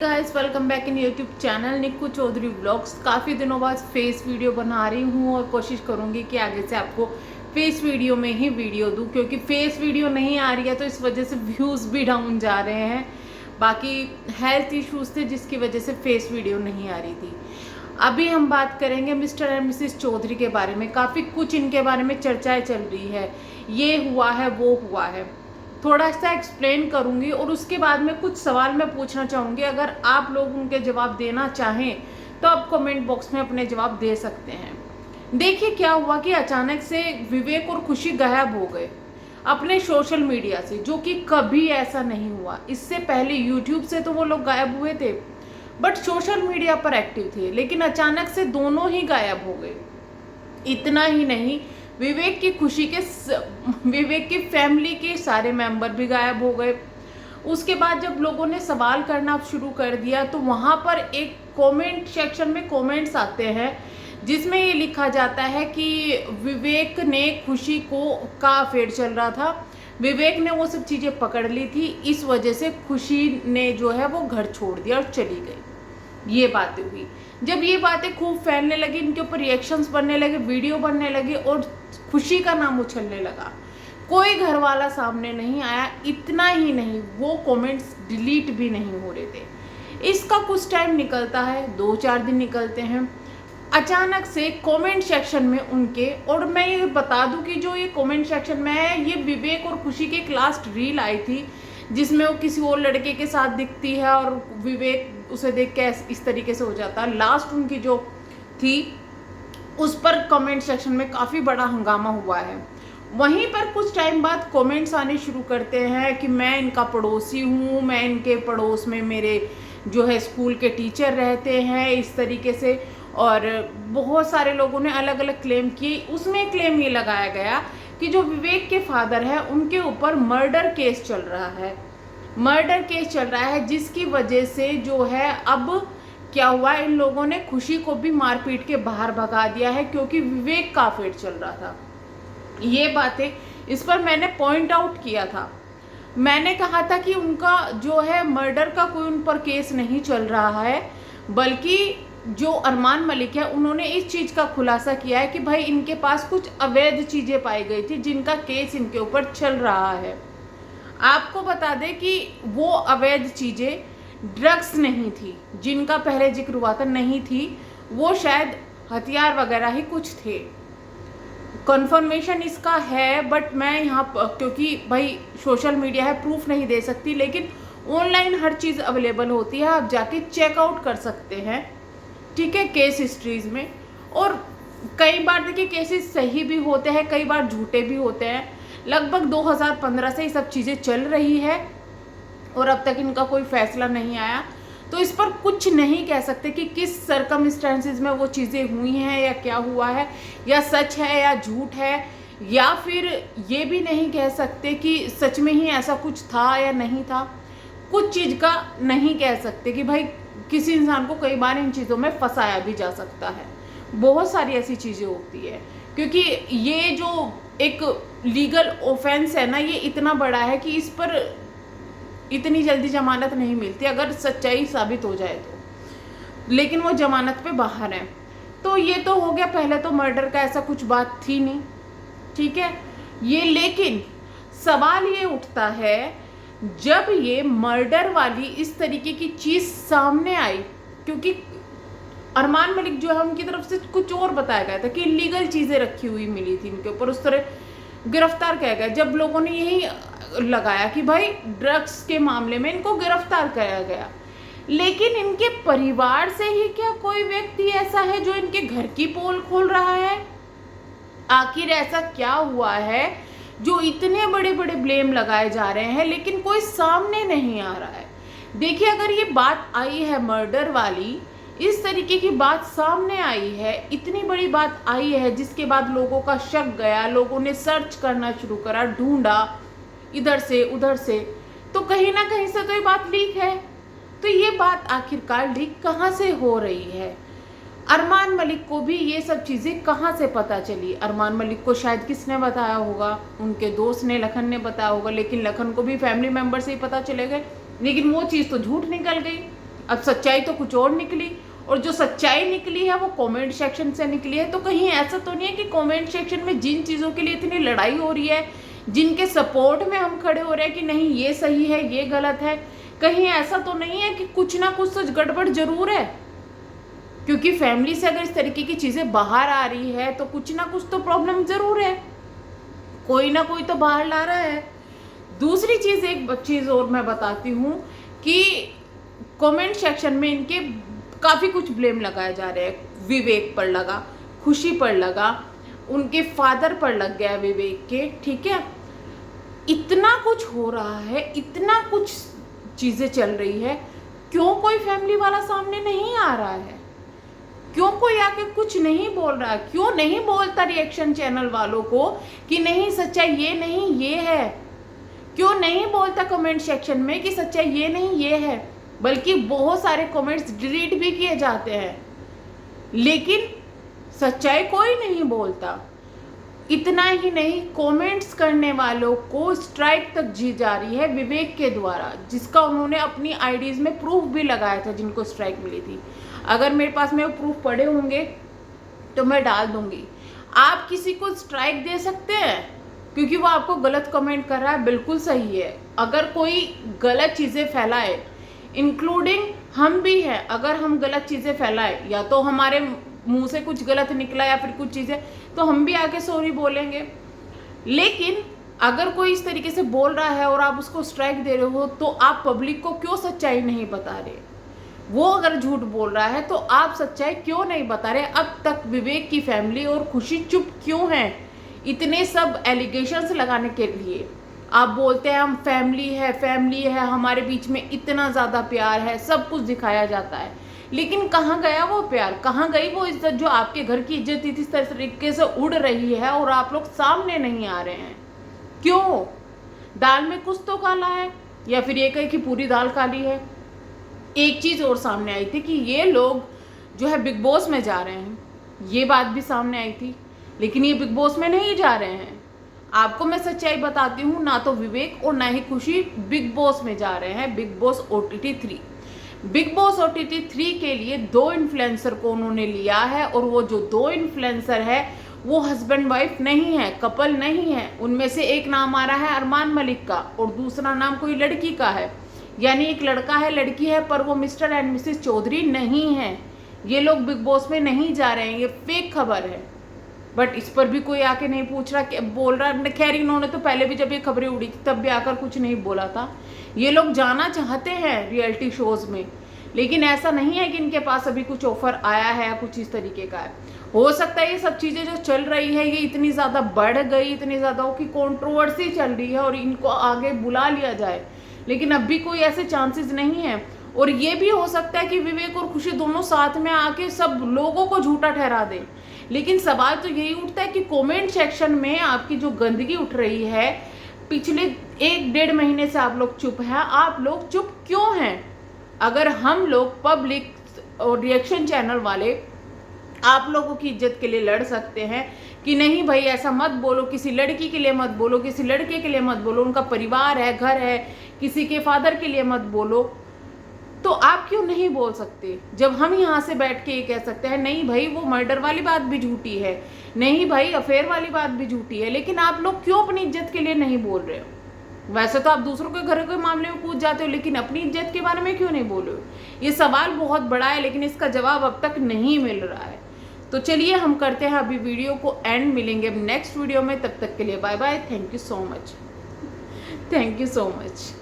Guys welcome back in YouTube channel Nikku Chaudhary vlogs. काफ़ी दिनों बाद फेस वीडियो बना रही हूँ और कोशिश करूँगी कि आगे से आपको फेस वीडियो में ही वीडियो दूँ, क्योंकि फेस वीडियो नहीं आ रही है तो इस वजह से व्यूज़ भी डाउन जा रहे हैं। बाकी हेल्थ इश्यूज थे जिसकी वजह से फेस वीडियो नहीं आ रही थी। अभी हम बात करेंगे मिस्टर एंड मिसेस चौधरी के बारे में। काफ़ी कुछ इनके बारे में चर्चाएँ चल रही है, ये हुआ है वो हुआ है, थोड़ा सा एक्सप्लेन करूंगी और उसके बाद में कुछ सवाल मैं पूछना चाहूँगी। अगर आप लोग उनके जवाब देना चाहें तो आप कमेंट बॉक्स में अपने जवाब दे सकते हैं। देखिए क्या हुआ कि अचानक से विवेक और खुशी गायब हो गए अपने सोशल मीडिया से, जो कि कभी ऐसा नहीं हुआ। इससे पहले यूट्यूब से तो वो लोग गायब हुए थे, बट सोशल मीडिया पर एक्टिव थे, लेकिन अचानक से दोनों ही गायब हो गए। इतना ही नहीं, विवेक की फैमिली के सारे मेंबर भी गायब हो गए। उसके बाद जब लोगों ने सवाल करना शुरू कर दिया तो वहाँ पर एक कमेंट सेक्शन में कमेंट्स आते हैं जिसमें ये लिखा जाता है कि विवेक ने खुशी का अफेयर चल रहा था, विवेक ने वो सब चीज़ें पकड़ ली थी, इस वजह से खुशी ने जो है वो घर छोड़ दिया और चली गई। ये बातें हुई। जब ये बातें खूब फैलने लगी, इनके ऊपर रिएक्शंस बनने लगे, वीडियो बनने लगे और खुशी का नाम उछलने लगा, कोई घर वाला सामने नहीं आया। इतना ही नहीं, वो कमेंट्स डिलीट भी नहीं हो रहे थे। इसका कुछ टाइम निकलता है, 2-4 दिन निकलते हैं, अचानक से कमेंट सेक्शन में उनके, और मैं ये बता दूं कि जो ये कमेंट सेक्शन में है, ये विवेक और खुशी की एक लास्ट रील आई थी जिसमें वो किसी और लड़के के साथ दिखती है और विवेक उसे देख के इस तरीके से हो जाता है। लास्ट उनकी जो थी उस पर कमेंट सेक्शन में काफ़ी बड़ा हंगामा हुआ है। वहीं पर कुछ टाइम बाद कमेंट्स आने शुरू करते हैं कि मैं इनका पड़ोसी हूँ, मैं इनके पड़ोस में मेरे जो है स्कूल के टीचर रहते हैं, इस तरीके से। और बहुत सारे लोगों ने अलग अलग क्लेम किए। उसमें क्लेम ये लगाया गया कि जो विवेक के फादर है उनके ऊपर मर्डर केस चल रहा है, जिसकी वजह से जो है अब क्या हुआ, इन लोगों ने खुशी को भी मारपीट के बाहर भगा दिया है, क्योंकि विवेक का अफेयर चल रहा था। ये बातें, इस पर मैंने पॉइंट आउट किया था। मैंने कहा था कि उनका जो है मर्डर का कोई उन पर केस नहीं चल रहा है, बल्कि जो अरमान मलिक है उन्होंने इस चीज़ का खुलासा किया है कि भाई इनके पास कुछ अवैध चीज़ें पाई गई थी जिनका केस इनके ऊपर चल रहा है। आपको बता दें कि वो अवैध चीज़ें ड्रग्स नहीं थी जिनका पहले जिक्र हुआ था, नहीं थी वो, शायद हथियार वगैरह ही कुछ थे। कंफर्मेशन इसका है, बट मैं यहाँ क्योंकि भाई सोशल मीडिया है, प्रूफ नहीं दे सकती, लेकिन ऑनलाइन हर चीज़ अवेलेबल होती है, आप जाके चेकआउट कर सकते हैं, ठीक है, केस हिस्ट्रीज में। और कई बार देखिए केसेस सही भी होते हैं, कई बार झूठे भी होते हैं। लगभग 2015 से ये सब चीज़ें चल रही है और अब तक इनका कोई फैसला नहीं आया, तो इस पर कुछ नहीं कह सकते कि किस सर्कमस्टेंसेस में वो चीज़ें हुई हैं या क्या हुआ है, या सच है या झूठ है, या फिर ये भी नहीं कह सकते कि सच में ही ऐसा कुछ था या नहीं था। कुछ चीज़ का नहीं कह सकते कि भाई किसी इंसान को कई बार इन चीज़ों में फंसाया भी जा सकता है, बहुत सारी ऐसी चीज़ें होती है, क्योंकि ये जो एक लीगल ऑफेंस है ना, ये इतना बड़ा है कि इस पर इतनी जल्दी जमानत नहीं मिलती अगर सच्चाई साबित हो जाए तो, लेकिन वो जमानत पे बाहर है। तो ये तो हो गया, पहले तो मर्डर का ऐसा कुछ बात थी नहीं, ठीक है ये। लेकिन सवाल ये उठता है जब ये मर्डर वाली इस तरीके की चीज़ सामने आई, क्योंकि अरमान मलिक जो है उनकी तरफ से कुछ और बताया गया था कि इलीगल चीज़ें रखी हुई मिली थी इनके ऊपर, उस तरह गिरफ्तार किया गया। जब लोगों ने यही लगाया कि भाई ड्रग्स के मामले में इनको गिरफ्तार किया गया, लेकिन इनके परिवार से ही क्या कोई व्यक्ति ऐसा है जो इनके घर की पोल खोल रहा है? आखिर ऐसा क्या हुआ है जो इतने बड़े बड़े ब्लेम लगाए जा रहे हैं लेकिन कोई सामने नहीं आ रहा है? देखिए, अगर ये बात आई है मर्डर वाली, इस तरीके की बात सामने आई है, इतनी बड़ी बात आई है, जिसके बाद लोगों का शक गया, लोगों ने सर्च करना शुरू करा, ढूंढा इधर से उधर से, तो कहीं ना कहीं से तो ये बात लीक है। तो ये बात आखिरकार लीक कहाँ से हो रही है? अरमान मलिक को भी ये सब चीज़ें कहाँ से पता चली? अरमान मलिक को शायद किसने बताया होगा, उनके दोस्त ने, लखन ने बताया होगा, लेकिन लखन को भी फैमिली मेम्बर से ही पता चले गए, लेकिन वो चीज़ तो झूठ निकल गई। अब सच्चाई तो कुछ और निकली, और जो सच्चाई निकली है वो कमेंट सेक्शन से निकली है। तो कहीं ऐसा तो नहीं है कि कमेंट सेक्शन में जिन चीज़ों के लिए इतनी लड़ाई हो रही है, जिनके सपोर्ट में हम खड़े हो रहे हैं कि नहीं ये सही है ये गलत है, कहीं ऐसा तो नहीं है कि कुछ ना कुछ तो गड़बड़ जरूर है? क्योंकि फैमिली से अगर इस तरीके की चीज़ें बाहर आ रही है तो कुछ ना कुछ तो प्रॉब्लम जरूर है, कोई ना कोई तो बाहर ला रहा है। दूसरी चीज़, एक चीज़ और मैं बताती हूँ कि कमेंट सेक्शन में इनके काफ़ी कुछ ब्लेम लगाया जा रहा है। विवेक पर लगा, खुशी पर लगा, उनके फादर पर लग गया विवेक के, ठीक है। इतना कुछ हो रहा है, इतना कुछ चीज़ें चल रही है, क्यों कोई फैमिली वाला सामने नहीं आ रहा है? क्यों कोई आके कुछ नहीं बोल रहा? क्यों नहीं बोलता रिएक्शन चैनल वालों को कि नहीं सच्चाई ये नहीं ये है? क्यों नहीं बोलता कमेंट सेक्शन में कि सच्चाई ये नहीं ये है? बल्कि बहुत सारे कमेंट्स डिलीट भी किए जाते हैं, लेकिन सच्चाई कोई नहीं बोलता। इतना ही नहीं, कमेंट्स करने वालों को स्ट्राइक तक दी जा रही है विवेक के द्वारा, जिसका उन्होंने अपनी आईडीज में प्रूफ भी लगाया था, जिनको स्ट्राइक मिली थी। अगर मेरे पास में वो प्रूफ पड़े होंगे तो मैं डाल दूंगी। आप किसी को स्ट्राइक दे सकते हैं क्योंकि वो आपको गलत कमेंट कर रहा है, बिल्कुल सही है। अगर कोई गलत चीज़ें फैलाए, इंक्लूडिंग हम भी हैं, अगर हम गलत चीज़ें फैलाए, या तो हमारे मुंह से कुछ गलत निकला या फिर कुछ चीज़ें, तो हम भी आके सॉरी बोलेंगे। लेकिन अगर कोई इस तरीके से बोल रहा है और आप उसको स्ट्राइक दे रहे हो, तो आप पब्लिक को क्यों सच्चाई नहीं बता रहे? वो अगर झूठ बोल रहा है तो आप सच्चाई क्यों नहीं बता रहे? अब तक विवेक की फैमिली और खुशी चुप क्यों है इतने सब एलिगेशंस लगाने के लिए? आप बोलते हैं हम फैमिली है, हमारे बीच में इतना ज़्यादा प्यार है, सब कुछ दिखाया जाता है, लेकिन कहाँ गया वो प्यार? कहाँ गई वो इज्जत? जो आपके घर की इज्जत इस तरीके से उड़ रही है और आप लोग सामने नहीं आ रहे हैं, क्यों? दाल में कुछ तो काला है, या फिर ये कहे कि पूरी दाल काली है। एक चीज़ और सामने आई थी कि ये लोग जो है बिग बॉस में जा रहे हैं, ये बात भी सामने आई थी, लेकिन ये बिग बॉस में नहीं जा रहे हैं। आपको मैं सच्चाई बताती हूँ, ना तो विवेक और ना ही खुशी बिग बॉस में जा रहे हैं, big boss OTT 3। Big boss OTT 3 के लिए 2 इन्फ्लुएंसर को उन्होंने लिया है, और वो जो 2 इन्फ्लुएंसर है वो हस्बैंड वाइफ नहीं है, कपल नहीं है। उनमें से एक नाम आ रहा है अरमान मलिक का और दूसरा नाम कोई लड़की का है, यानी एक लड़का है लड़की है, पर वो मिस्टर एंड मिसेस चौधरी नहीं है। ये लोग बिग बॉस में नहीं जा रहे हैं, ये फेक खबर है। बट इस पर भी कोई आके नहीं पूछ रहा, बोल रहा। खैर, इन्होंने तो पहले भी जब ये खबरें उड़ी थी तब भी आकर कुछ नहीं बोला था। ये लोग जाना चाहते हैं रियलिटी शोज में, लेकिन ऐसा नहीं है कि इनके पास अभी कुछ ऑफर आया है या कुछ इस तरीके का है। हो सकता है ये सब चीज़ें जो चल रही है ये इतनी ज़्यादा बढ़ गई, इतनी ज़्यादा कि कंट्रोवर्सी चल रही है और इनको आगे बुला लिया जाए, लेकिन अब भी कोई ऐसे चांसेस नहीं है। और ये भी हो सकता है कि विवेक और खुशी दोनों साथ में आके सब लोगों को झूठा ठहरा दें। लेकिन सवाल तो यही उठता है कि कमेंट सेक्शन में आपकी जो गंदगी उठ रही है, पिछले 1-1.5 महीने से आप लोग चुप हैं। आप लोग चुप क्यों हैं? अगर हम लोग पब्लिक और रिएक्शन चैनल वाले आप लोगों की इज्जत के लिए लड़ सकते हैं कि नहीं भाई ऐसा मत बोलो, किसी लड़की के लिए मत बोलो, किसी लड़के के लिए मत बोलो, उनका परिवार है, घर है, किसी के फादर के लिए मत बोलो, तो आप क्यों नहीं बोल सकते? जब हम यहाँ से बैठ के ये कह सकते हैं नहीं भाई वो मर्डर वाली बात भी झूठी है, नहीं भाई अफेयर वाली बात भी झूठी है, लेकिन आप लोग क्यों अपनी इज्जत के लिए नहीं बोल रहे हो? वैसे तो आप दूसरों के घर के मामले में कूद जाते हो, लेकिन अपनी इज्जत के बारे में क्यों नहीं बोल रहे हो? ये सवाल बहुत बड़ा है, लेकिन इसका जवाब अब तक नहीं मिल रहा है। तो चलिए हम करते हैं अभी वीडियो को एंड, मिलेंगे अब नेक्स्ट वीडियो में। तब तक के लिए bye bye, thank you so much.